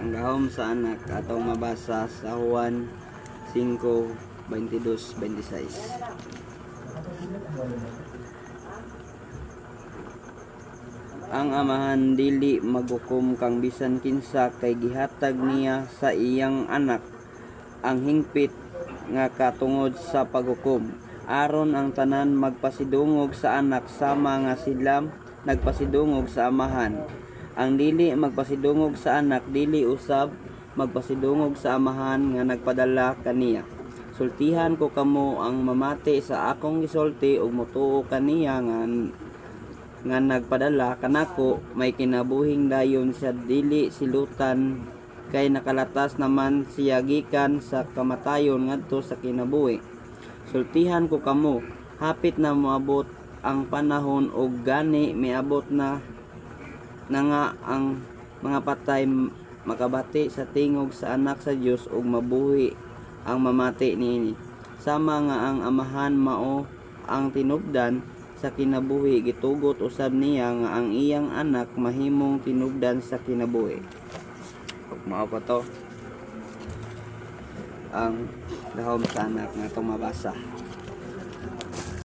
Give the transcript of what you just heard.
ang gahom sa anak atong mabasa sa Juan 5:22-26. Ang amahan dili maghukom kang bisan kinsa kay gihatag niya sa iyang anak ang hingpit nga katungod sa paghukom, aron ang tanan magpasidungog sa anak sama nga sila nagpasidungog sa amahan. Ang dili magpasidungog sa anak dili usab magpasidungog sa amahan nga nagpadala kaniya. Sultihan ko kamo ang mamati sa akong gisulti ug motuo kaniya nga nagpadala kanako, may kinabuhing dayon siya dili silutan kay nakalatas naman siya gikan sa kamatayon ngadto sa kinabuhi. Sultihan ko kamo, hapit na moabot ang panahon ug gani miabot na nga ang mga patay makabati sa tingog sa anak sa Dios ug mabuhi ang mamati niini. Sama nga ang amahan mao ang tinubdan sa kinabuhi, gitugot usab niya nga ang iyang anak mahimong tinubdan sa kinabuhi. Ug mao pa to ang gahom sa anak nga itong mabasa.